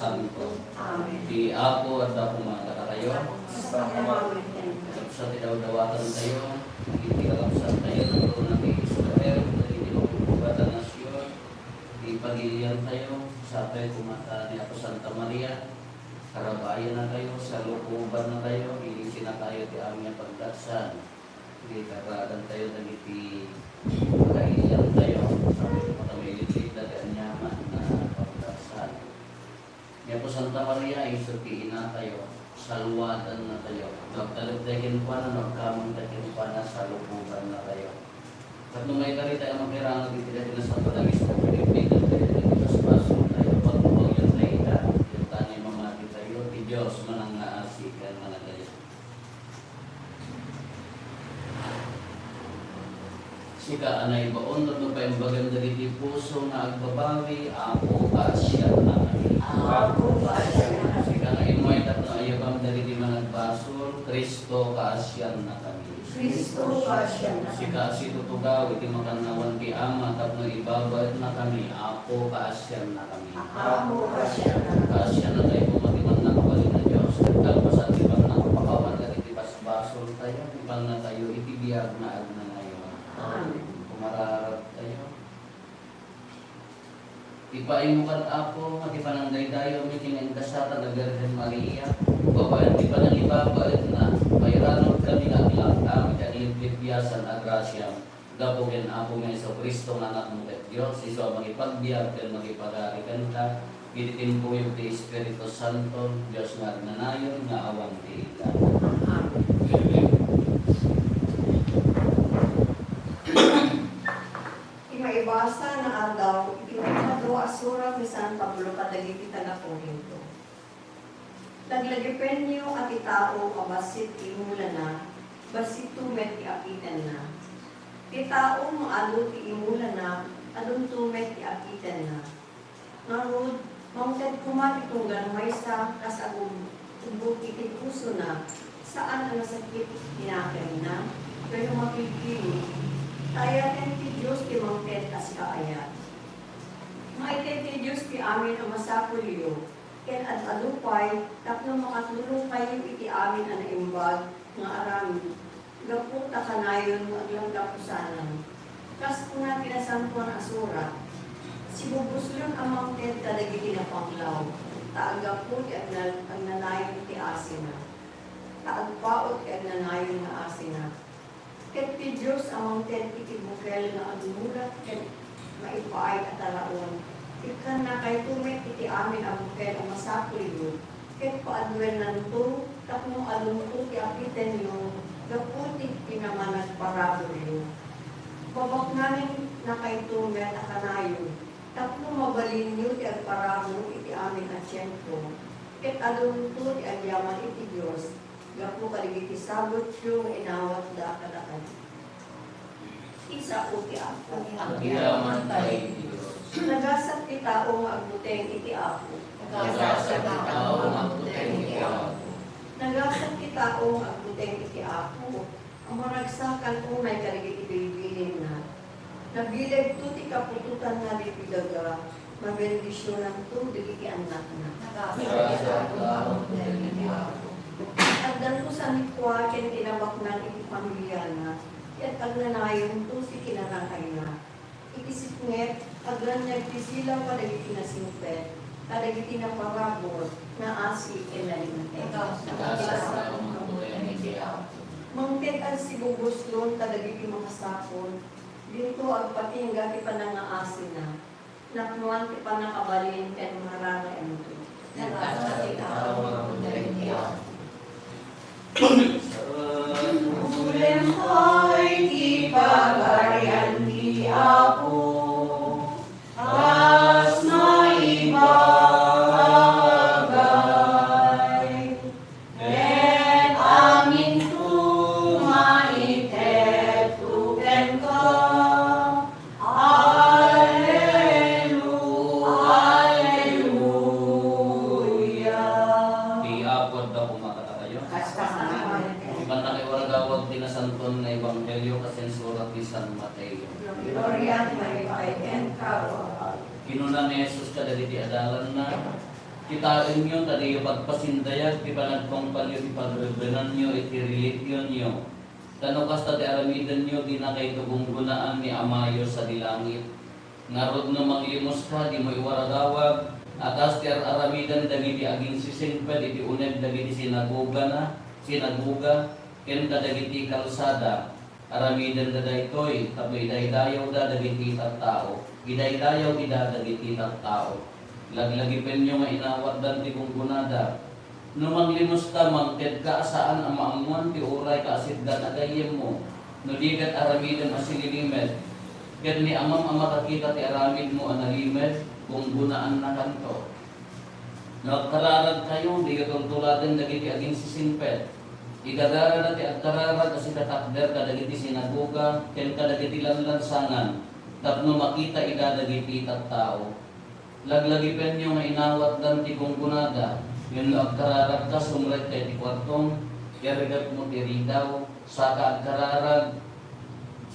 Santo. Amen. Di ako at ako mga kayo. Sa tidaw-dawatan tayo, itikakapsan tayo ng Lord ng Israel, hindi magpupugatan nasyon, ipagilian tayo sa tayo kumata ni Apo Santa Maria, karabayan na kayo, sa lukuban na kayo, iisin na tayo di aming pagdaksan, di karadan tayo, nagiti pagkailian tayo, sabi ko matamilit-lit na ganyaman na pagdaksan. Ni Apo Santa Maria, isukiin na tayo, salwadan na tayo. Magtalagdakin pa na, magkamangdakin pa na, sa lukuban na tayo. At nung may karita ang magkairangan dito dahil na sa palagis na pinipigan tayo, dito sa paso tayo, pagpapag yung laida, yung tanay mamati tayo, di Diyos manang naasikan na tayo. Sika anay baon, no pa yung baganda di puso na agbabawi, ako kasya na kami. Ako kasya na kami. Sika na imoy tatlo ayabang dari di mga basol, Kristo kaasyan na kami. Kristo kasya na kami. Sika si tutugaw, iti makanawan ti ama, tapno ibabad na kami, ako kaasyan na kami. Ako kasya na kami. Kaasyan na tayo kumatiman na kapalit na Diyos. Kalpasan ibang nakapakawan na iti basol tayo, ibang na tayo, itibiyag na ag na ngayon. Amen. Kumararap tayo. Ipaimukan ako, matipanang daydayo, miting ang kasata na Virgen Maria. Babayan, di pa nang ibabait na, mayroon kami nga lang, kami kanilip biyasan at grasyam. Gapugin ako nga sa Kristo nga anak mo ket Diyos, iso magipagbiag, ken magipagarikan ka, ititin po yung ti Espiritu Santo, Diyos nga nanayon, nga awang ti ila. Maibasa na agaw, itinagado asura ni San Pablo kadagiti taga Corinto. Daglagipen niyo at itao abasit imula na, basit tumet iapitan na. Itao maalo ti imula na, adun tumet iapitan na. Narod, mangted kumat itong ganmay sa kasagong tubok iti puso na, saan ang nasakit tinakay na, pero makikili. Tayaten ti Diyos ti mangket as kaayat. Maiten ti Diyos ti amin ang masapulyo, ken at alupay, tapno makatulong kayo iti amin ang naimbag nga arami. Gaputa kanayon nga aglang kapusanan. Kas kuna pinasampuan asura, si bubuslon ang mangket kadagiti na panglaw, taagapo ti agnanayon ti asina. Taagpaot ti agnanayon nga asina. Ket ti Diyos amang ten iti bukel nga agmulat ket maipaay at talaon. Ikan na kay tumet iti amin ang bukel ang masapulyo. Ket paadwen nanto, tapno alunto ti apiten yung gaputi pinamanag parabulyo. Babak namin na kay tumet akanayo, tapno mabalin nyo ti agparabo iti amin at siyento. Ket alunto ti agyaman iti Diyos. Gapo kaligiti sabot yung inawat da kadakan. Isa uti ako. Ang yaman tayo Diyos. Nagasat ti tao nga agbuteng iti ako. Nagasat ti tao nga agbuteng iti ako. Nagasat ti tao nga agbuteng iti ako. Ang maragsakan unay kaligiti bilbilin na. Nabileg to ti kapututan nga di pidaga. Mabendisyonan to digiti anak na. Nagasat ti tao nga agbuteng iti ako. Agdan ko sa nikwa, ken tinabak na iti pamilya na, at agnanayon to si kinanakay na. Itisip nget, agdan nagtisilaw kadagiti na simpet, kadagiti na parabor, na asi kenalimte. Mangket ang sibubuslon, kadagiti makasapon, dito agpatingga ti panangaasi na, naknuan ti panakabalin, ken marara ento. Nagkasati tao ang dari ako. Ulem ay di pagarian di ako, as maibagay. Ken amin tumaitet tuken ka, Alleluia. Di apod daw kumakata kayo. Ibang iwaragawag din na santon na Ebanghelyo kasi surat ni San Mateo. Gloria a Maria, and Karo. Kinuna ni Jesus kadali di adalan na, kitain nyo, tadi yung pagpasindayag, di ba nagpangpalyo, ipagrebenan nyo, iti-religion nyo. Tano kasta ti aramidan nyo, di na kayo tugunggunaan ni Amayo sa dilangit. Narod na manglimos ka, di mo iwaragawag, atas ti aramidan dagiti aging sisingped, iti uneg dagiti sinagoga na, sinagoga, ken kadagiti kalsada, aramidan da daytoy, tapno idaydayaw da dagiti tattao, idaydayaw ida dagiti tattao. Laglagipen nyo nga inawat dan ti kunggunada. Numanglimos ka, mangted ka, saan ang maamuan ti uray ka asiddan agayem mo. Nuligat aramidan asililimed. Ken ni amam ama kakita ti aramid mo analimed, kunggunaan na kanto. Nagkararag kayo, di katong tuladen dagiti aging sisimpet. Igagara na ti agkararag kasi katakder kadagiti sinagoga, ken kadagiti lanlansangan, tapno makita ida dagiti tattao. Laglagipen nyo nga inawat dan ti kunggunada, yun agkararag ka sumret kay ti kwartong, kerigat mo ti ridaw, saka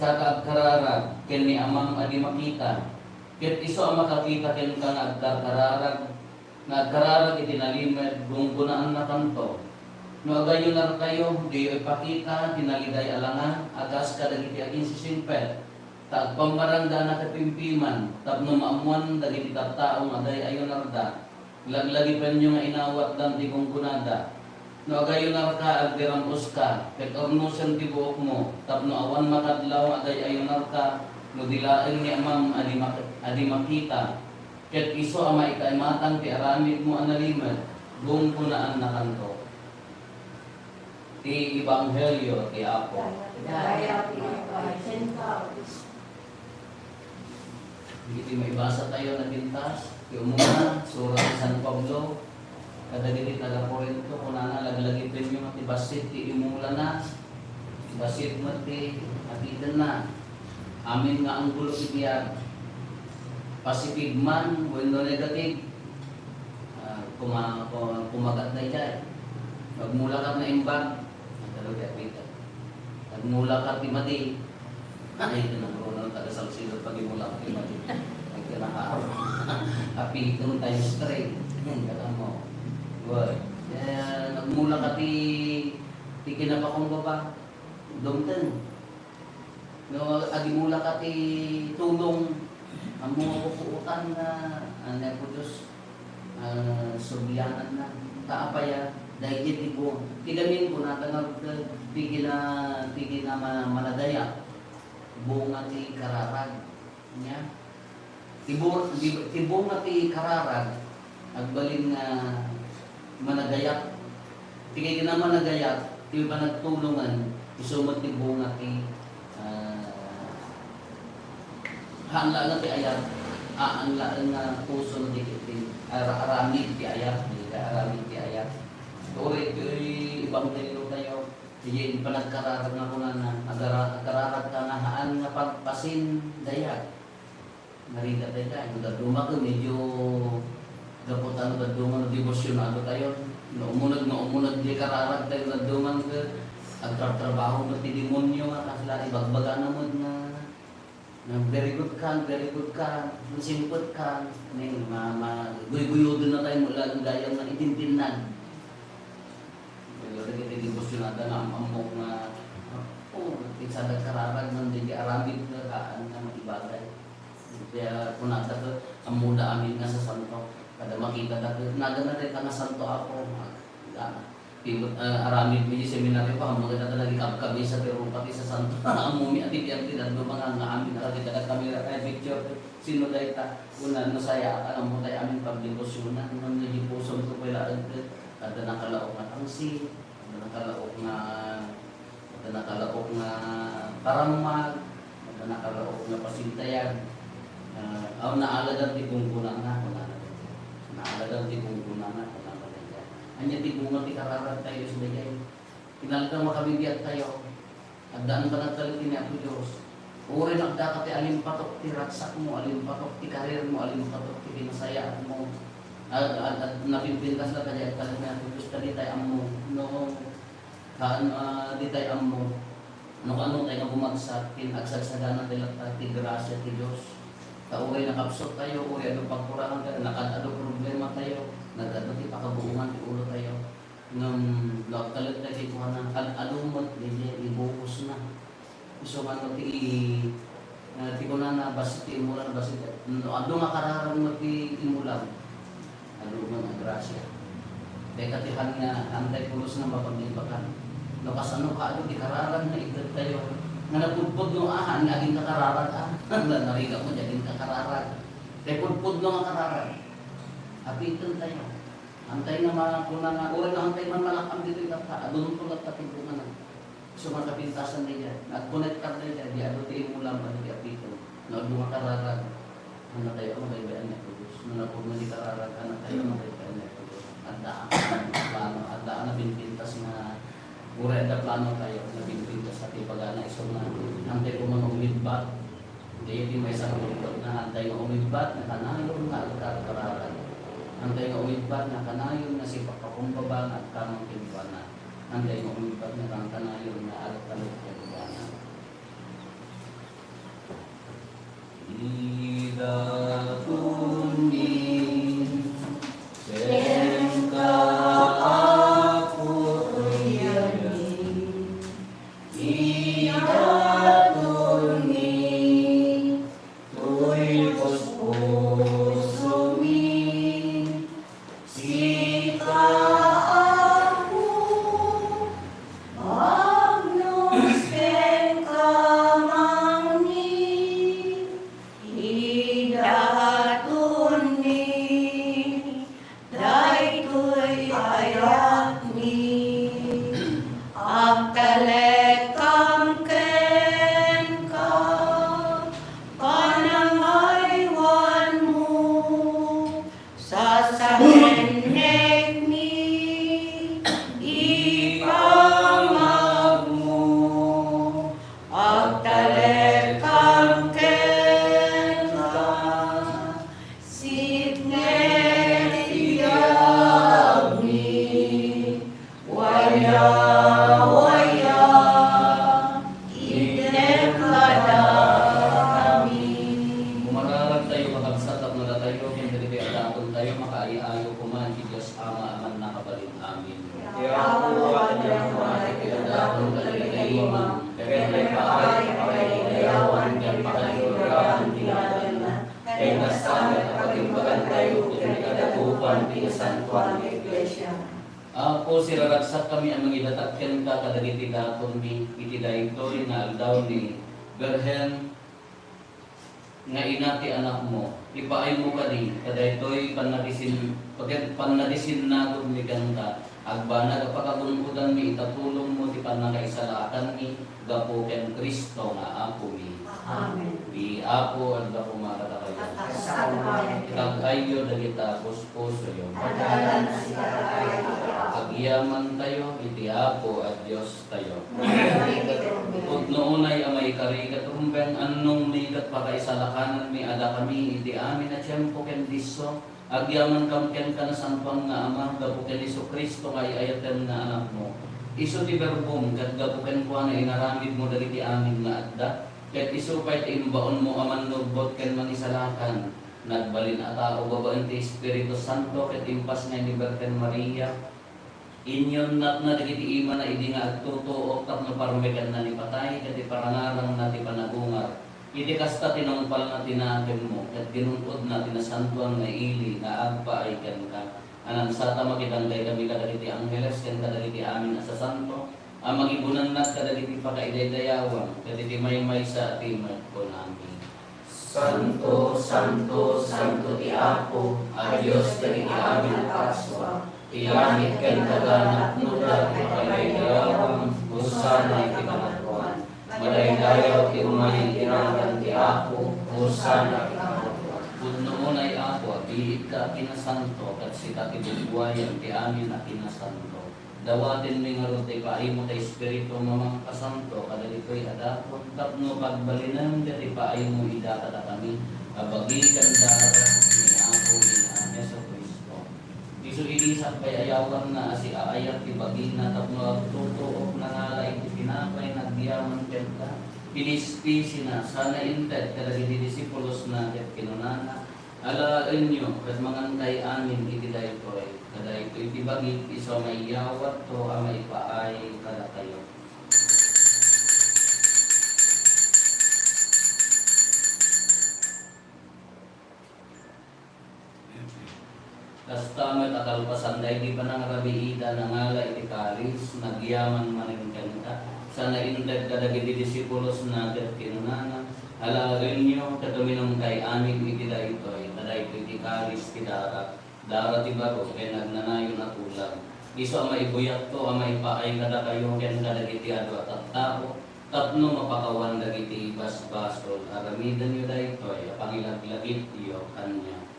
agkararag, ken ni amang adi makita. Ket iso ang makakita ken ka nga agkararag, nga agkararag itinalimed, gunggunaan na kanto. No agayon na kayo, di ipakita, tinaliday alangan, agas kadagiti aging sisimpet. Tagpambarangda na kapimpiman, tapno maamuan dagiti tattaong aday ayon narda. Laglagipen nyo nga inawat lang ti kungkunada. No agayon narka agdirambos ka, ket ornusen ti buok mo, tapno awan makadlaw aday ayon narka, no dilaeng ni amam adi makita. Ket iso ama ikaimatang ti aramid mo analimed, gungkunaan na kanto. Ti Ebanghelyo ti Apo. Daya pinagpasenka. Hindi maibasa tayo na bintas. Yung muna, surah ni San Pablo. Kadagiti taga Corinto, kunana laglagipin nyo mati basit ti imula na. Basit mati atidan na. Amin nga ang gulo itiyan. Positive man, when no negative. Kumagat na itiyan. Magmula ka na imbag. Nagmula ka ti mati. Ay, ito na bro, taga-salsilot pag imula ka ti mati. Ay, kinakaaraw. Happy 2 times 3. Kala mo. Good. Nagmula ka ti kinapakong baba. Dumten. No, agimula ka ti tulong. Ang mga pupuutan na po Diyos. Surbiyanan na. Kaapaya. Dahil di ko. Tigamin ko natanag. Tigi na manadaya. Bunga ti kararag. Nya? Tibong nga ti kararag. Agbalin nga managayak. Tigay na managayak. Ti ba nagtulungan. Isumot ti bunga ti hangla nga ti ayat. Hangla nga puso na ti aramid ti ayat. Aramid ti ayat. Uri ito ibang talilo tayo. Hindi pa nagkararag na kuna na. Nagkararag ka na haan nga pagpasin dayag. Narita tayo tayo. Nagduma ko medyo gaputan nagduma na devosyonado tayo. Naumunag di kararag tayo nagduman ka. Agtrabaho mo ti demonyo nga kasla ibagbaga na mo na very good ka. Simpot ka. Guy-guyodon na tayo mula ng gayang na itintinan. Lagi devosyonada na amok na isa nagkararag ng hindi aramid na kaan na magibagay. Kaya kung nagtato, ang muna amin nga sa santo. Kada makita dati, nagana rin ka na santo ako. Aramid mo yung seminaryo pa, mga talaga kapkabi sa terong pati sa santo. Ang mumi at ipiyang tinando mga nga amin nakakita ka kami kaya picture. Sino dahil ta, una nasaya ka ang muna amin pag-devosyonan. Nung naging puso ito pala ada nakalaok na tangsi. Nakalaok na paramag, nakalaok na pasintayan. Aw naalagan ti kungkunan na, naalagan ti kungkunan na, anya ti bunga ti kararag tayo sa bagay. Kinalagang makabibiyat tayo. Agdaan pa nagtaliti ni Apo Diyos. Uri nagdakat ti alimpatok ti ratsak mo, alimpatok ti karir mo, alimpatok ti pinasayaan mo. At napimpintas na kaya talaga ni Apo Diyos ka di tayo amo. No, di tayo amo. Ano tayo nga bumagsak, tinagsagsagana tayo ti grasya ti Diyos. Kauray nakapsot tayo, uri ano pagkurangan tayo, nakadado problema tayo, nagdado ti pakabuungan ti ulo tayo. Ngam lakalit tayo ti kuhanan, alumot, hindi, ibukos na. So man ti ti kunan na basit ti imulan, basit, ado nga kararan mo ti imulan. Alumot ang grasya. Kaya katihan nga, antay pulos na mapaglibakan. No, kasano ka, ado ti kararan na igad tayo. Nga nagpudpud no ahan, naging kakararan nariga mo, naging kakararan. Kaya pudpud no nga kararan. Apitan tayo. Antay na mga kuna nga, uri na antay man malakam dito yung kata, adunong tulat tapin ko nga na. So magkapintasan na yan. At connect ka na yan, di ado tayo mo lang, di apitan. No, mga kararan. Ano tayo, ano tayo ba yan na tulos? No, napod mo di kararan, ano tayo, ano tayo ba yan na tulos? At daan na binpintas na uri na plano tayo, na binpintas sa tipagana, isong na hantay ko mga umidbat. Hindi may isang umidbat na hantay nga umidbat, na kanayon nga kararan. Hantay nga umidbat na kanayon na si pagkakumbabang at kamang kimpana. Hantay nga umidbat na kanayon na alat-alat kimpana. Ida kunin, sengka aku uyani. Ida kunin, tuy pusumi. Sika aku, Agnus Kamani, Idatuni, Daitoy ayatni, Agtalekam kenka, Panangaywan mo, sasahenek ni ipamag mo, agtalekam kenka, sitnet iyagni, waya waya, inet kadami. Kumararag tayo, makabsatap na tayo, hindi adatong tayo, makaayayo kuman, Diyos Ama, aman nakabalin amin. Kaya ako at ang mga Adatong kaligayman, kaya pagkakayawan, kaya pagkakayawan, tinagal na, kaya nasabi at pagimbagan tayo, kaya kadatupan, pinasantuan, Iglesia. Ako siraragsak kami ang mangidatakyan ka kadagiti daton mi iti daytoy nga aldaw ni Berhen nga inati anak mo ipaay mo kadi kadaytoy panadisin nato ni ganda agbanag pagkabunudan mi itatulong mo ti panakaisalakan mi gapo ken Kristo nga ako mi Amen. di ako at gapo makatakayo ikagayo dagita puspos yo Adalan na si Kakay. Agyaman tayo, iti Apo at Diyos tayo. Kung noonay amay karigat rumbeng anong ligat pakaisalakanan mi ada kami iti amin at siyempo ken diso. Agyaman kam ken kanasanpang nga ama gapo ken Isu Kristo nga iayaten na anak mo. Isu ti verbum ket gapo ken kuana inaramid mo dagiti amin nga adda. Ket isu pay ti imbaon mo aman nugbot ken manisalakan. Nagbalin ata o babaen ti Espiritu Santo ket impas nga ni Birhen Maria. Inyon nat na dagiti ima na idi nga agtutuok tapno parmekan na ni patay ket parangarang na ti panagungar. Idi kasta tinungpal na tinaken mo ket ginungkod na tinasantuan nga ili nga agpaay ken ka. Anan sata makitangday kami kadagiti angheles ken kadagiti amin sa santo. Ang magibunan nat kadagiti pakaidaydayawan kadagiti maymay sa atimat ko namin. Santo, Santo, Santo ti Apo, a Dios dagiti amin kaswa. Ilangit ken kaganat nuda ti pagaydayawan, usana iti panagkuhan. Madaydayaw ti umayin tinagan ti Apo, usana ti panagkuhan. Pudno unay Apo, biit ka kinasanto, kat sita ti bugwayan ti amin a kinasanto. Dawatin mi nga ti paaymo ta Espiritu mamang kasanto, kadalitoy adapot, tapno pagbalinan ti paaymo idakata kami, kabagikan dara ni Apo ni Yesu Kristo. Isu ilisak kay ayawan na si aayat ti bagina tapno agtutuok na ngala iti tinapay nagdiyaman ken ka. pinispisi na, sana inted, kadagi disipulos na, ket kinunana, alain nyo, kat mangantay amin, iti daytoy, kada ito iti bagit, iso may yawat to, may paay, kada kayo. Kastamet akal pasanday di pa nang rabiida nangala iti kalis nagyaman maningken ka sana inted kadagi di disipulos na ket kinunana alarin nyo katuminong kay amin iti daytoy kada ito iti kalis ti darat ti baro kay nagnanayon at ulam iso ang maibuyat to ang maipaay kada kayo ken kadagi ti ado at tao tapno mapakawan dagiti basbasol aramidan nyo daytoy pangilaglagit iyo kanya.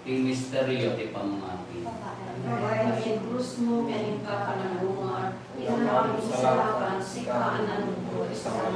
Yung misteryo ti pamati. Babae ni krus mo, kanin ka panalungan, inanawin sa lakan, sikaan ang po, isang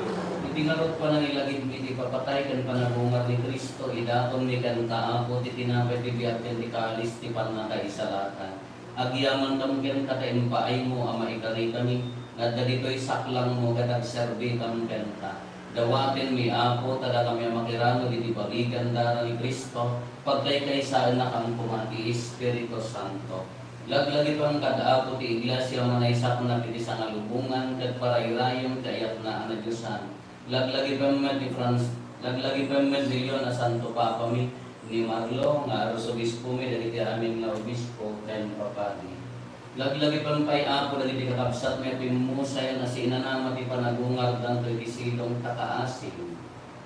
Itingarot pa nang ilagid iti papatay kan panalungan ni Kristo, idaton ni kan taapo, ti tinapay ti biyaten ti kalis, ti panatay sa lakan. Agyaman tamken katayin paay mo, ama ikari kami, nga dito'y saklang mo, katag serbi tamken ka. Dawatin mi apo, tada kami makirano, diti bagigan dara ni Kristo, pagkay kay saan na kang pumati, Espiritu Santo. Laglagi pang kadaapo ti iglesia manaysak na piti sa ngalubungan, kag parayrayong kayat na anadyusan. Laglagi pa med ni Leon na Santo Papa mi, ni Marlo, nga Arsobispo mi, dagiti aming na obispo, ken papadi. Laglagi pang pay apo dagiti kakabsat mi pimusay na sinanama ti panagungar danto iti silong takaasin.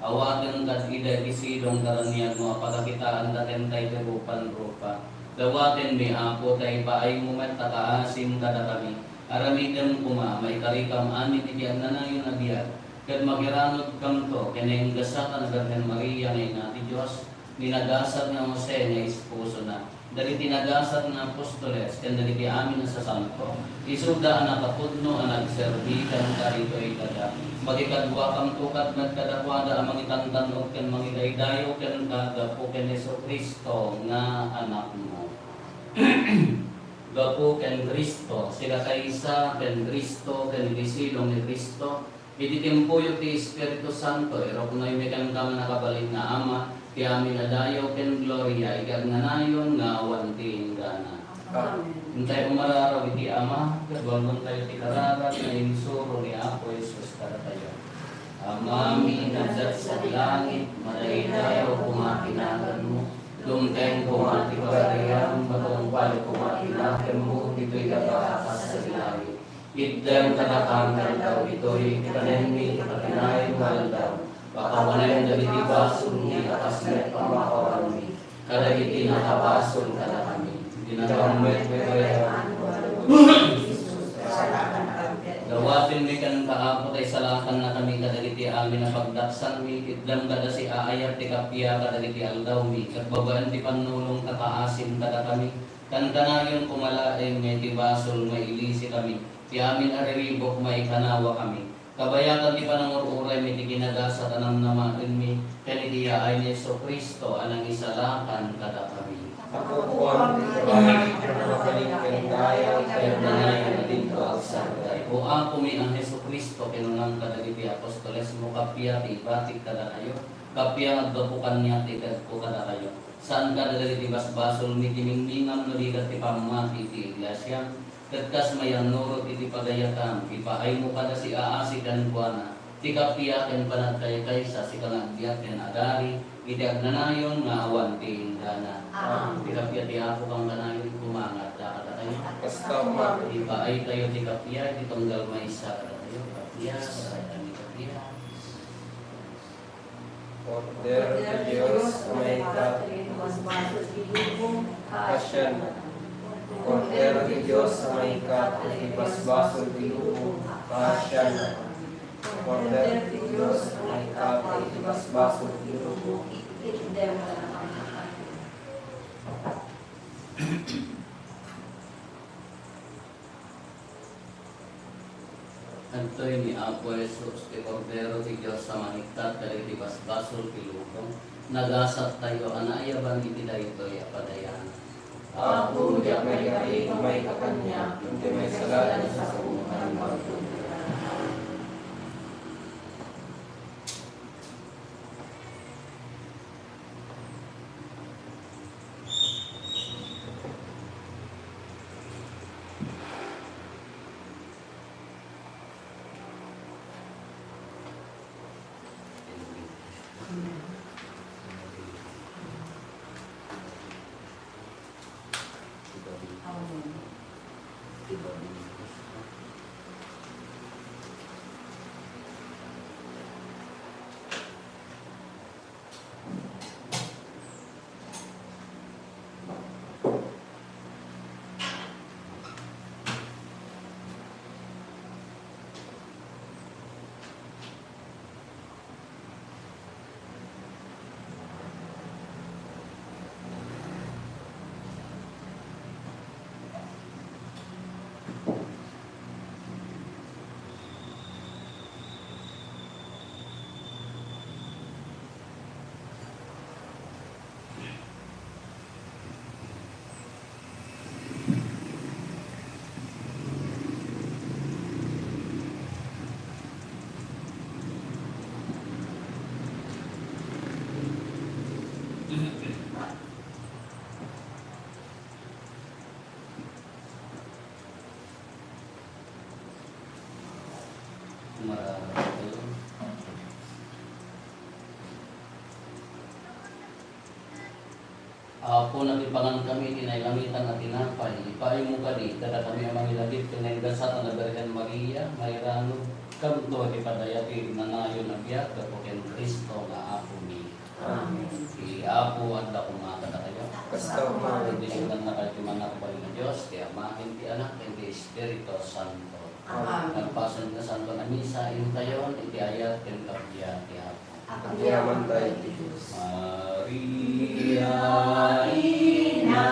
Awaten kat ida iti silong karanian mo pagkakitaan daten tay rupan-rupa. Dawaten mi apo tay paay mo met takaasin kada kami. Aramidem kuma may karikam amin iti annanayon na biyak. Ket magiranod kam to keneng gasatan Birhen Maria nga ina ti Dios ninagasat nga Jose nga esposo na. Dari tinagasat nga apostoles ken dari amin sa santo isuda na kapudno ang nagserbikan karito ay kada magikadwa kang tukat met kadakwada ang mangitantanog ken mangidaydayo ken kagapo ken Jesucristo nga anak mo. Gapo ken Kristo sila kaysa ken Kristo ken gisilong ni Kristo iti tempuyo ti Espiritu Santo ero kunoy mekan kam nakabalik nga ama ti amin adayo ken gloria igagnanayon nga awan ti inggana. Hintay umararaw iti ama, kagwalmon tayo ti kararat na insuro ni Apo Jesus kada tayo. Ama mi nagsat sa langit, madaydayaw kumakinagan mo. Dumteng kumati kabarayang, batong palo kumakinagan mo, dito'y kakakas sa langit. Idem kadakangkan daw ito'y kanenmi kakinay mahal daw. Pakawanan dari di basun ni atas met pamakawan mi. Kadagiti nakabasun kada kami. Dinagamit bebean. Dawatin mi kan kaapot ay salakan na kami kadagiti amin na pagdaksan mi. Itdam kada si aayat ti kapya kadagiti aldaw mi. Kagbabaan ti panulong kakaasin kada kami. Kantanayon kumalaeng may ti basul may ilisi kami. Ti amin ariribok may kanawa kami. Kabayatan di panangururay may ginagasa tanang namain mi kanitiya ay ni Jesucristo anang isalakan kada kami. Ako po ang titibahan na makaligyan tayo Kaya nanayon na dito ang sarday. O ako mi ang Jesucristo kinunang kadagiti apostoles mo kapya ti batik kada kayo. Kapya agdapukan niya ti ko kada kayo. Saan kada dagiti basbasol mi timingmingam no digat ti pamati ti iglesia. Katkas mayan nurot iti pagayatan, ipaay mo kada si aasikan buwana, ti kapiyaken panagkay kaysa si kanagbiyaken agari, iti agnanayon nga awan ti indana. Ti kapya ti ako kang kanayon kumangat, kada tayo. Basta umar. Ipaay tayo ti kapya, iti tunggal maysa kada tayo. Kapya, kada ni kapya. Order de Dios, may kasyan. Cordero de Dios sa may kapatibasbasol dilubo, kasyan. Cordero de Dios sa may kapatibasbasol dilubo, Idem Antoy ni Apo Jesus, ti Cordero ti Diyos sa maniktat, kadagiti basbasol ti lubong. nagasat tayo, anayabang itiday ito, apadayan. Ako, diyak may kakanya, kundi may salanan sa kumuhan magtutunan. Marami tayo. Apo nagipangan kami, tinailamitan at tinapay. Ipaay mo kani, kada kami ang mangilagip, tinailgasat na Birhen Maria, mayrano, kanto, ipadayati, nanayon na biyak, kapukin Kristo na Apo ni. Amen. Si Apo at ako mga kayo. Basta umalit. Kondisyonan na kayo na kapal ng Diyos, kaya makin ti anak, hindi Espiritu Santo. Amen. Nagpasan na Santo na misa, yung tayo, iti ayat, ken kapya, ti Apo. Ang yaman tayo, Diyos. Maria, Ina